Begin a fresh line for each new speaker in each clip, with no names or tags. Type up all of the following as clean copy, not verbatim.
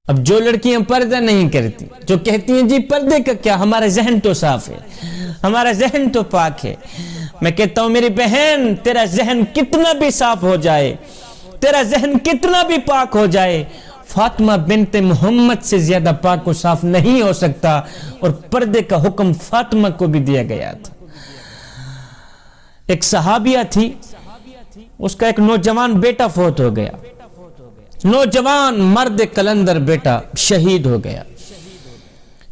اب جو لڑکیاں پردہ نہیں کرتی، جو کہتی ہیں جی پردے کا کیا، ہمارا ذہن تو صاف ہے، ہمارا ذہن تو پاک ہے، میں کہتا ہوں میری بہن، تیرا ذہن کتنا بھی صاف ہو جائے، تیرا ذہن کتنا بھی پاک ہو جائے، فاطمہ بنت محمد سے زیادہ پاک و صاف نہیں ہو سکتا، اور پردے کا حکم فاطمہ کو بھی دیا گیا تھا۔ ایک صحابیہ تھی، اس کا ایک نوجوان بیٹا فوت ہو گیا، نوجوان مرد کلندر بیٹا شہید ہو گیا۔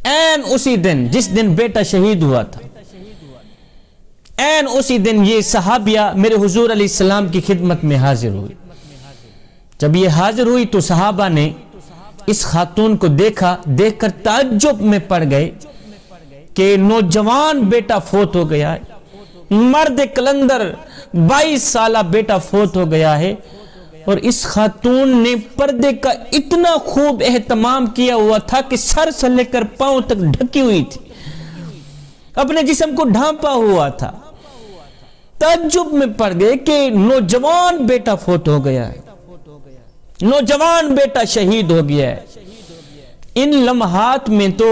این اسی دن جس دن بیٹا شہید ہوا تھا، این اسی دن یہ صحابیہ میرے حضور علیہ السلام کی خدمت میں حاضر ہوئی۔ جب یہ حاضر ہوئی تو صحابہ نے اس خاتون کو دیکھا، دیکھ کر تعجب میں پڑ گئے کہ نوجوان بیٹا فوت ہو گیا ہے، مرد کلندر 22 سالہ بیٹا فوت ہو گیا ہے، اور اس خاتون نے پردے کا اتنا خوب اہتمام کیا ہوا تھا کہ سر سے لے کر پاؤں تک ڈھکی ہوئی تھی، اپنے جسم کو ڈھانپا ہوا تھا۔ تعجب میں پڑ گئے کہ نوجوان بیٹا فوت ہو گیا ہے، نوجوان بیٹا شہید ہو گیا ہے۔ ان لمحات میں تو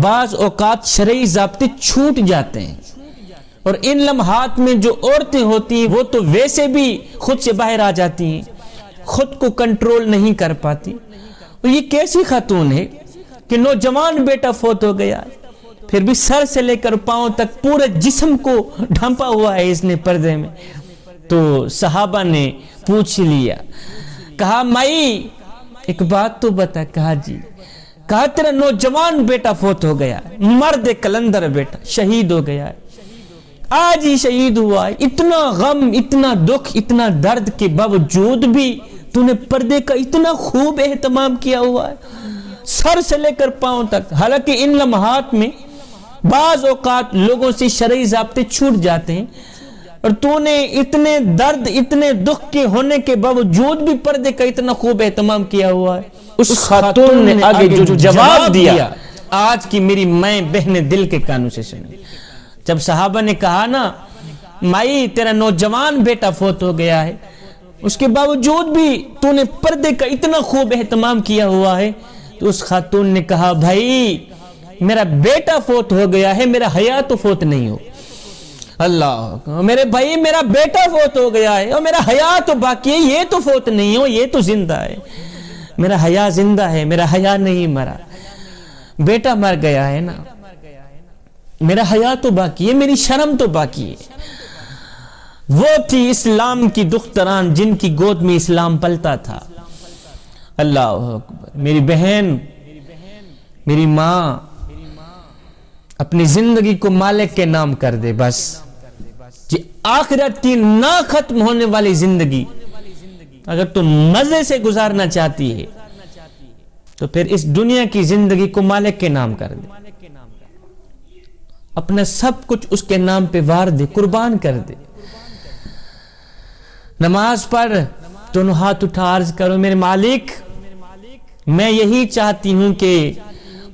بعض اوقات شرعی ضابطے چھوٹ جاتے ہیں، اور ان لمحات میں جو عورتیں ہوتی ہیں وہ تو ویسے بھی خود سے باہر آ جاتی ہیں، خود کو کنٹرول نہیں کر پاتی۔ اور یہ کیسی خاتون ہے کہ نوجوان بیٹا فوت ہو گیا، پھر بھی سر سے لے کر پاؤں تک پورے جسم کو ڈھانپا ہوا ہے اس نے پردے میں۔ تو صحابہ نے پوچھ لیا، کہا مائی ایک بات تو بتا۔ کہا جی، کہا تیرا نوجوان بیٹا فوت ہو گیا، مرد کلندر بیٹا شہید ہو گیا ہے، آج ہی شہید ہوا ہے، اتنا غم، اتنا دکھ، اتنا درد کے باوجود بھی تو نے پردے کا اتنا خوب اہتمام کیا ہوا ہے، سر سے لے کر پاؤں تک۔ حالانکہ ان لمحات میں بعض اوقات لوگوں سے شرعی ضابطے چھوٹ جاتے ہیں، اور تو نے اتنے درد، اتنے دکھ کے ہونے کے باوجود بھی پردے کا اتنا خوب اہتمام کیا ہوا ہے۔ اس خاتون نے آگے جو جواب دیا، آج کی میری مائیں بہنیں دل کے کانوں سے سنیں۔ جب صحابہ نے کہا نا مائی تیرا نوجوان بیٹا فوت ہو گیا ہے، اس کے باوجود بھی تو نے پردے کا اتنا خوب اہتمام کیا ہوا ہے، تو اس خاتون نے کہا بھائی میرا بیٹا فوت ہو گیا ہے، میرا حیا تو فوت نہیں ہو۔ اللہ، میرے بھائی میرا بیٹا فوت ہو گیا ہے اور میرا حیا تو باقی ہے، یہ تو فوت نہیں ہو، یہ تو زندہ ہے۔ میرا حیا زندہ ہے، میرا حیا نہیں مرا، بیٹا مر گیا ہے نا، میرا حیا تو باقی ہے، میری شرم تو باقی ہے۔ وہ تھی اسلام کی دختران جن کی گود میں اسلام پلتا تھا۔ اللہ اکبر۔ میری بہن، میری ماں اپنی زندگی کو مالک کے نام کر دے بس، جی آخرت کی نہ ختم ہونے والی زندگی اگر تو مزے سے گزارنا چاہتی ہے تو پھر اس دنیا کی زندگی کو مالک کے نام کر دے، اپنا سب کچھ اس کے نام پہ وار دے، قربان کر دے۔ نماز پڑھ، دونوں ہاتھ اٹھا عرض کرو میرے مالک میں یہی چاہتی ہوں کہ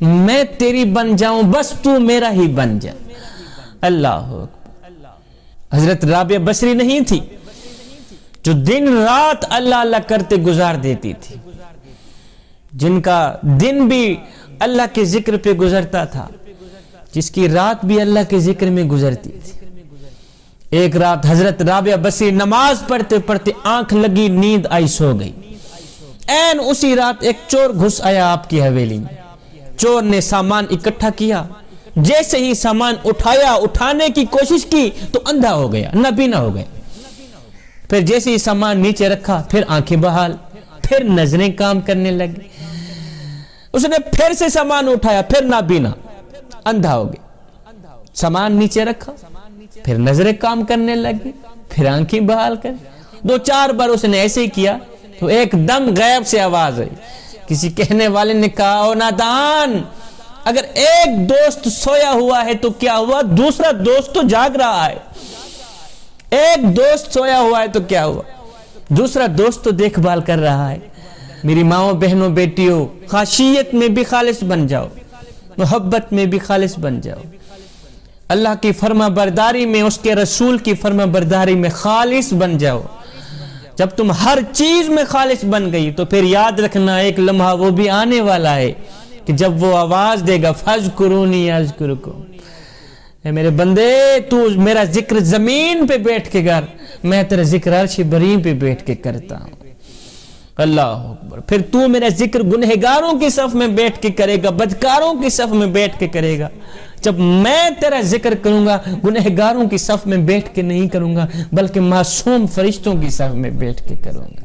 میں تیری بن جاؤں، بس تو میرا ہی بن جا۔ اللہ اکبر۔ حضرت رابعہ بصری نہیں تھی جو دن رات اللہ اللہ کرتے گزار دیتی تھی، جن کا دن بھی اللہ کے ذکر پہ گزرتا تھا، جس کی رات بھی اللہ کے ذکر میں گزرتی تھی۔ ایک رات حضرت رابعہ بصری نماز پڑھتے پڑھتے آنکھ لگی، نیند آئی، سو گئی۔ این اسی رات ایک چور گھس آیا آپ کی حویلی میں۔ چور نے سامان اکٹھا کیا، جیسے ہی سامان اٹھایا، اٹھانے کی کوشش کی تو اندھا ہو گیا، نابینا ہو گیا۔ پھر جیسے ہی سامان نیچے رکھا، پھر آنکھیں بحال، پھر نظریں کام کرنے لگی۔ اس نے پھر سے سامان اٹھایا، پھر نابینا، اندھا ہو گیا۔ سامان نیچے رکھا، پھر نظریں کام کرنے لگی، پھر آنکھیں بحال کر۔ 2-4 بار اس نے ایسے ہی کیا تو ایک دم غیب سے آواز آئی۔ کسی کہنے والے نے کہا او نادان، اگر ایک دوست سویا ہوا ہے تو کیا ہوا، دوسرا دوست تو جاگ رہا ہے۔ ایک دوست سویا ہوا ہے تو کیا ہوا، دوسرا دوست تو دیکھ بھال کر رہا ہے۔ میری ماؤں، بہنوں، بیٹیوں، خاشیت میں بھی خالص بن جاؤ، محبت میں بھی خالص بن جاؤ، اللہ کی فرما برداری میں، اس کے رسول کی فرما برداری میں خالص بن جاؤ۔ جب تم ہر چیز میں خالص بن گئی تو پھر یاد رکھنا ایک لمحہ وہ بھی آنے والا ہے کہ جب وہ آواز دے گا فَاذْكُرُونِي أَذْكُرُكُمْ، اے میرے بندے تو میرا ذکر زمین پہ بیٹھ کے کر، میں تیرا ذکر عرش بریں پہ بیٹھ کے کرتا ہوں۔ اللہ اکبر۔ پھر تو میرا ذکر گنہگاروں کی صف میں بیٹھ کے کرے گا، بدکاروں کی صف میں بیٹھ کے کرے گا۔ جب میں تیرا ذکر کروں گا گنہگاروں کی صف میں بیٹھ کے نہیں کروں گا بلکہ معصوم فرشتوں کی صف میں بیٹھ کے کروں گا۔